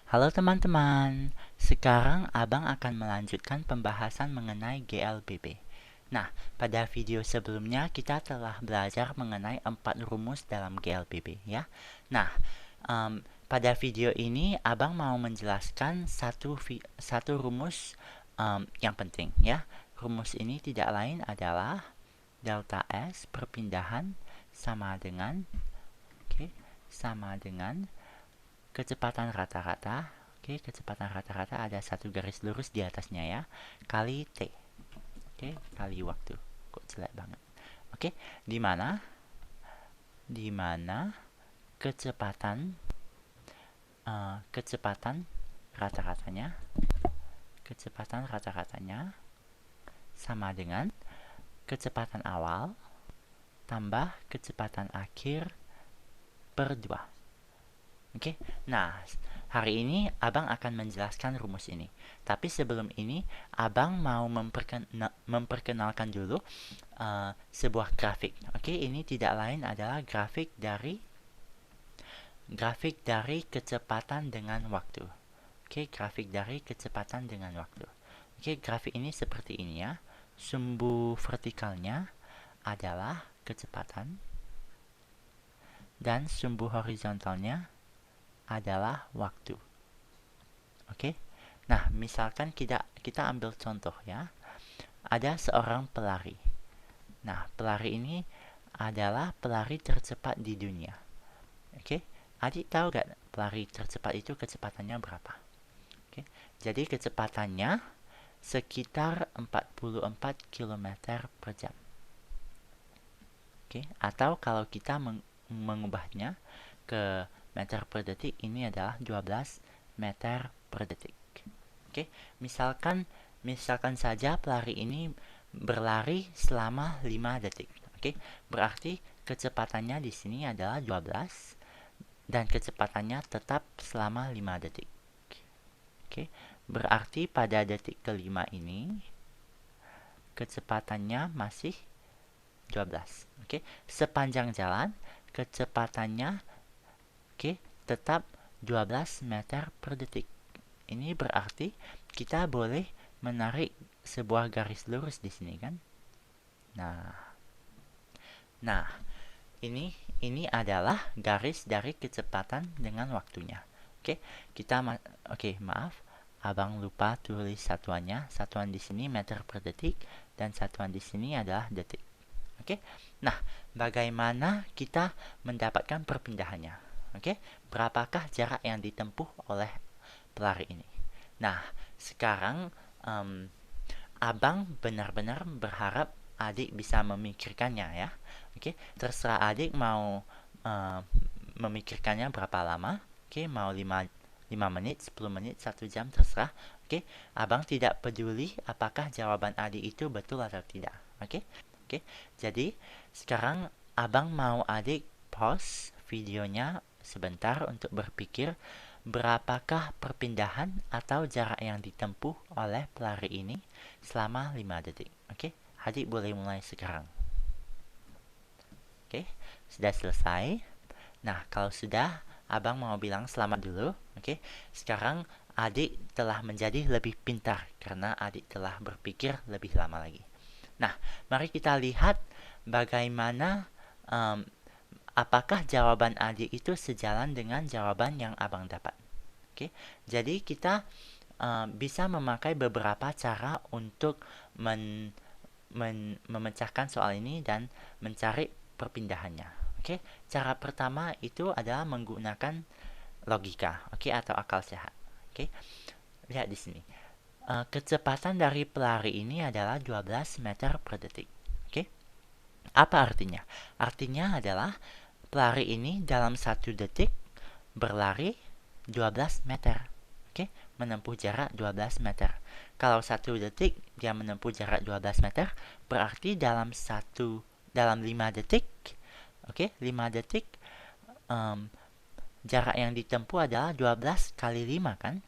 Halo teman-teman, sekarang Abang akan melanjutkan pembahasan mengenai GLBB. Nah, pada video sebelumnya kita telah belajar mengenai 4 rumus dalam GLBB ya. Nah, pada video ini Abang mau menjelaskan satu rumus yang penting ya. Rumus ini tidak lain adalah delta S perpindahan sama dengan sama dengan kecepatan rata-rata. Oke, kecepatan rata-rata ada satu garis lurus di atasnya ya, kali T. Oke, kali waktu. Kok jelek banget. Oke, di mana kecepatan kecepatan rata-ratanya sama dengan kecepatan awal tambah kecepatan akhir per 2. Oke, nah hari ini Abang akan menjelaskan rumus ini. Tapi sebelum ini, Abang mau memperkenalkan dulu sebuah grafik. Oke, ini tidak lain adalah grafik dari kecepatan dengan waktu. Oke, grafik dari kecepatan dengan waktu. Oke, grafik ini seperti ini ya. Sumbu vertikalnya adalah kecepatan dan sumbu horizontalnya adalah waktu. Oke. Nah, misalkan kita ambil contoh ya. Ada seorang pelari. Nah, pelari ini adalah pelari tercepat di dunia. Oke. Adik tahu gak pelari tercepat itu kecepatannya berapa? Oke. Jadi kecepatannya sekitar 44 km per jam. Oke. Atau kalau kita mengubahnya ke meter per detik, ini adalah 12 meter per detik. Oke, misalkan saja pelari ini berlari selama 5 detik. Oke, berarti kecepatannya di sini adalah 12 dan kecepatannya tetap selama 5 detik. Oke, berarti pada detik kelima ini kecepatannya masih 12. Oke, sepanjang jalan kecepatannya tetap 12 meter per detik. Ini berarti kita boleh menarik sebuah garis lurus di sini kan? Nah, ini adalah garis dari kecepatan dengan waktunya. Maaf, Abang lupa tulis satuannya. Satuan di sini meter per detik dan satuan di sini adalah detik. Nah, bagaimana kita mendapatkan perpindahannya? Berapakah jarak yang ditempuh oleh pelari ini? Nah, sekarang Abang benar-benar berharap adik bisa memikirkannya ya. Terserah adik mau memikirkannya berapa lama. Mau 5 menit, 10 menit, 1 jam, terserah. Abang tidak peduli apakah jawaban adik itu betul atau tidak. Jadi sekarang Abang mau adik pause videonya sebentar untuk berpikir berapakah perpindahan atau jarak yang ditempuh oleh pelari ini selama 5 detik. Adik boleh mulai sekarang. Sudah selesai. Nah, kalau sudah, Abang mau bilang selamat dulu. Sekarang adik telah menjadi lebih pintar karena adik telah berpikir lebih lama lagi. Nah, mari kita lihat bagaimana apakah jawaban adik itu sejalan dengan jawaban yang Abang dapat. Jadi kita bisa memakai beberapa cara untuk memecahkan soal ini dan mencari perpindahannya. Cara pertama itu adalah menggunakan logika, atau akal sehat. Lihat di sini. Kecepatan dari pelari ini adalah 12 meter per detik. Apa artinya? Artinya adalah pelari ini dalam 1 detik berlari 12 meter. Menempuh jarak 12 meter. Kalau 1 detik dia menempuh jarak 12 meter, berarti dalam 5 detik, 5 detik jarak yang ditempuh adalah 12 kali 5 kan?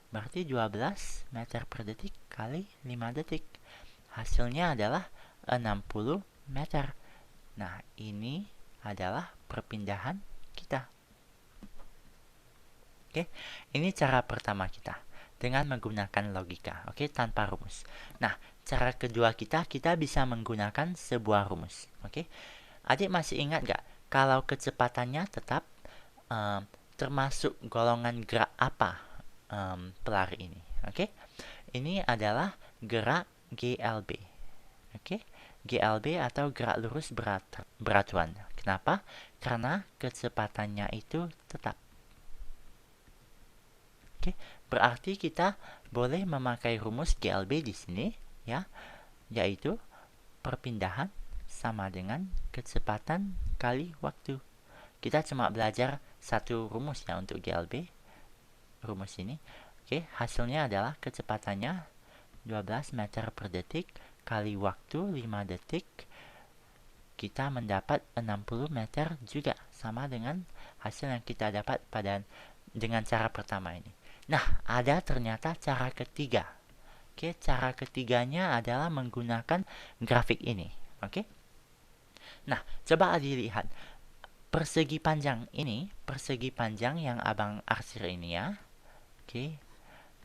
Berarti 12 meter per detik kali 5 detik. Hasilnya adalah 60 meter. Nah, ini adalah perpindahan kita. Oke, ini cara pertama kita dengan menggunakan logika, oke, tanpa rumus. Nah, cara kedua kita bisa menggunakan sebuah rumus, oke. Adik masih ingat gak kalau kecepatannya tetap termasuk golongan gerak apa pelari ini, oke? Ini adalah gerak GLB, oke? GLB atau gerak lurus beratuan. Kenapa? Karena kecepatannya itu tetap. Oke, berarti kita boleh memakai rumus GLB di sini, ya, yaitu perpindahan sama dengan kecepatan kali waktu. Kita cuma belajar satu rumus ya untuk GLB, rumus ini. Oke, hasilnya adalah kecepatannya 12 meter per detik kali waktu 5 detik. Kita mendapat 60 meter juga, sama dengan hasil yang kita dapat dengan cara pertama ini. Nah, ada ternyata cara ketiga. Oke, cara ketiganya adalah menggunakan grafik ini. Oke. Nah, coba dilihat persegi panjang ini, persegi panjang yang abang arsir ini ya. Oke,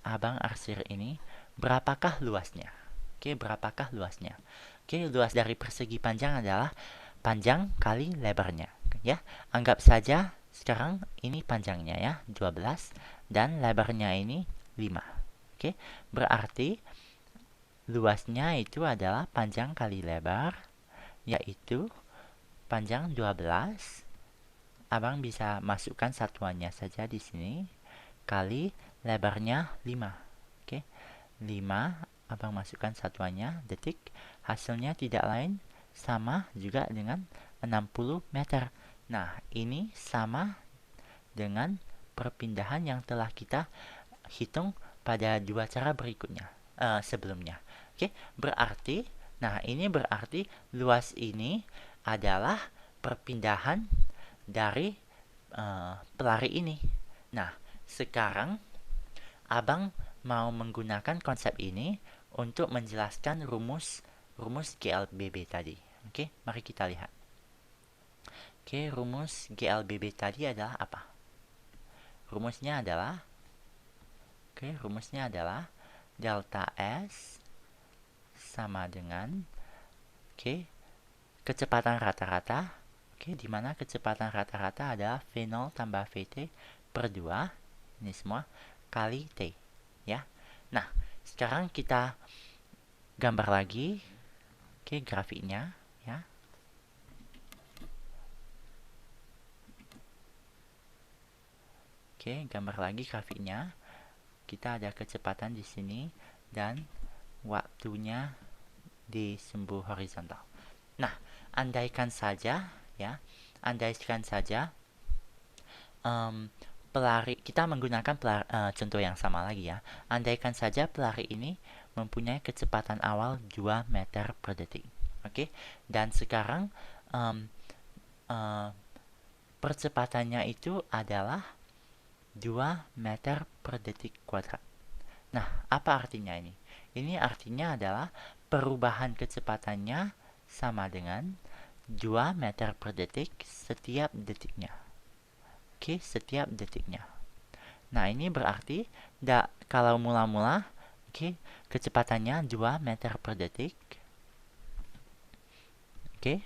abang arsir ini, berapakah luasnya? Oke, berapakah luasnya? Oke, luas dari persegi panjang adalah panjang kali lebarnya. Ya, anggap saja sekarang ini panjangnya ya, 12. Dan lebarnya ini 5. Oke, berarti luasnya itu adalah panjang kali lebar, yaitu panjang 12. Abang bisa masukkan satuannya saja di sini, kali lebarnya 5. Oke, 5 abang masukkan satuannya detik. Hasilnya tidak lain sama juga dengan 60 meter. Nah, ini sama dengan perpindahan yang telah kita hitung pada dua cara berikutnya sebelumnya. Oke, berarti, nah ini berarti luas ini adalah perpindahan dari pelari ini. Nah, sekarang abang mau menggunakan konsep ini untuk menjelaskan rumus GLBB tadi. Oke, mari kita lihat. Oke, rumus GLBB tadi adalah apa? Rumusnya adalah delta S sama dengan kecepatan rata-rata, di mana kecepatan rata-rata adalah V0 tambah VT per 2, ini semua, kali T, ya. Nah, sekarang kita gambar lagi, grafiknya, ya. Gambar lagi grafiknya. Kita ada kecepatan di sini dan waktunya di sumbu horizontal. Nah, andaikan saja pelari, kita menggunakan contoh yang sama lagi ya. Andaikan saja pelari ini mempunyai kecepatan awal 2 meter per detik. Oke, dan sekarang percepatannya itu adalah 2 meter per detik kuadrat. Nah, apa artinya ini? Ini artinya adalah perubahan kecepatannya sama dengan 2 meter per detik setiap detiknya. Oke, setiap detiknya. Nah, ini berarti kalau mula-mula, kecepatannya 2 meter per detik. Oke.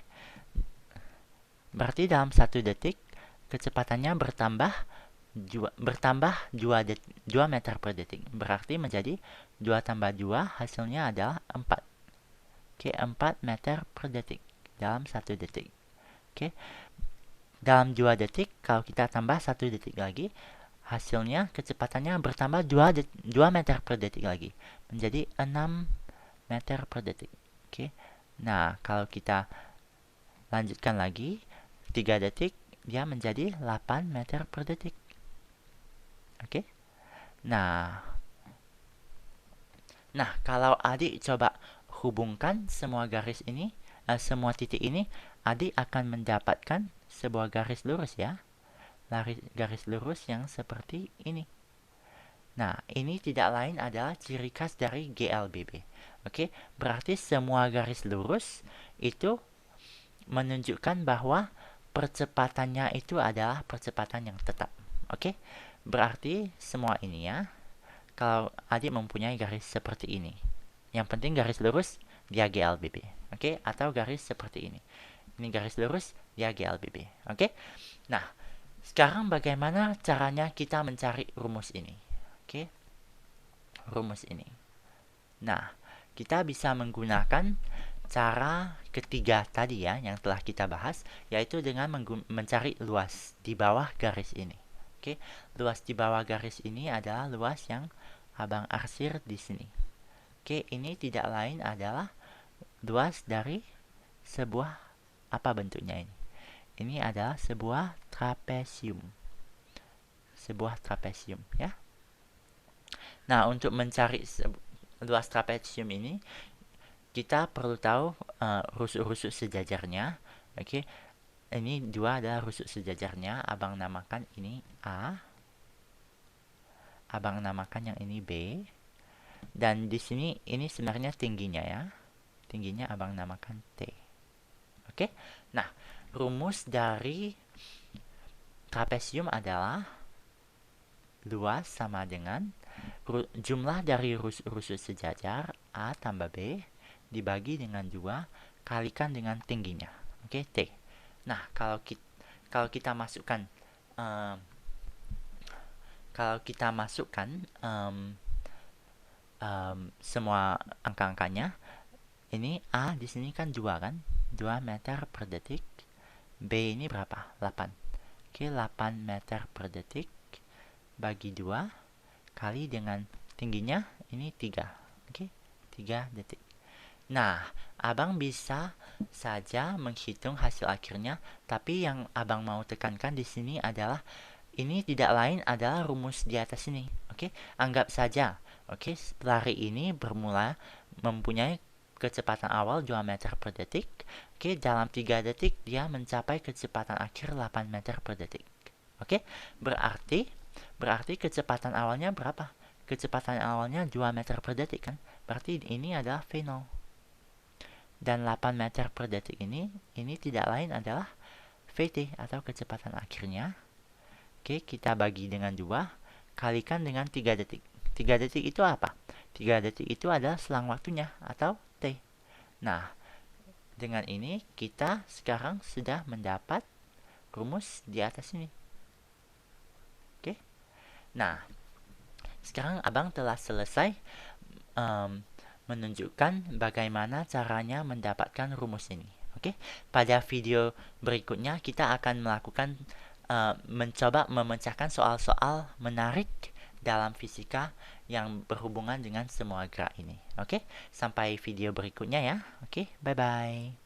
Berarti dalam 1 detik kecepatannya bertambah 2 meter per detik. Berarti menjadi 2 tambah 2 hasilnya adalah 4. 4 meter per detik dalam 1 detik. Dalam 2 detik, kalau kita tambah 1 detik lagi, hasilnya kecepatannya bertambah 2 meter per detik lagi. Menjadi 6 meter per detik. Nah, kalau kita lanjutkan lagi, 3 detik, dia menjadi 8 meter per detik. Nah, kalau adik coba hubungkan semua garis ini, semua titik ini, adik akan mendapatkan sebuah garis lurus ya. Garis lurus yang seperti ini. Nah, ini tidak lain adalah ciri khas dari GLBB. Berarti semua garis lurus itu menunjukkan bahwa percepatannya itu adalah percepatan yang tetap. berarti semua ini ya, kalau adik mempunyai garis seperti ini, yang penting garis lurus dia GLBB, oke? Atau garis seperti ini. Ini garis lurus dia GLBB, oke? Nah, sekarang bagaimana caranya kita mencari rumus ini? Oke, rumus ini. Nah, kita bisa menggunakan cara ketiga tadi ya, yang telah kita bahas, yaitu dengan mencari luas di bawah garis ini. Oke, luas di bawah garis ini adalah luas yang abang arsir di sini. Oke, ini tidak lain adalah luas dari sebuah, apa bentuknya ini? Ini adalah sebuah trapesium. Sebuah trapesium ya. Nah, untuk mencari luas trapesium ini, kita perlu tahu rusuk-rusuk sejajarnya. Oke, ini dua adalah rusuk sejajarnya. Abang namakan ini A. Abang namakan yang ini B. Dan di sini ini sebenarnya tingginya ya. Tingginya abang namakan T. Oke. Nah, rumus dari trapesium adalah luas sama dengan jumlah dari rusuk sejajar A tambah B dibagi dengan 2 kalikan dengan tingginya. Oke, T. Nah, kalau kita masukkan semua angka-angkanya, ini A di sini kan 2 kan? 2 meter per detik. B ini berapa? 8. Oke, 8 meter per detik bagi 2 kali dengan tingginya ini 3. Oke, 3 detik. Nah, abang bisa saja menghitung hasil akhirnya, tapi yang abang mau tekankan di sini adalah ini tidak lain adalah rumus di atas ini. Oke, anggap saja. Oke, lari ini bermula mempunyai kecepatan awal 2 meter per detik. Oke, dalam 3 detik dia mencapai kecepatan akhir 8 meter per detik. Oke, berarti kecepatan awalnya berapa? Kecepatan awalnya 2 meter per detik kan? Berarti ini adalah V0. Dan 8 meter per detik ini tidak lain adalah VT atau kecepatan akhirnya. Oke, kita bagi dengan 2, kalikan dengan 3 detik. 3 detik itu apa? 3 detik itu adalah selang waktunya atau T. Nah, dengan ini kita sekarang sudah mendapat rumus di atas ini. Oke. Nah, sekarang abang telah selesai menunjukkan bagaimana caranya mendapatkan rumus ini. Oke, pada video berikutnya kita akan melakukan mencoba memecahkan soal-soal menarik dalam fisika yang berhubungan dengan semua gerak ini. Oke, sampai video berikutnya ya. Oke, bye-bye.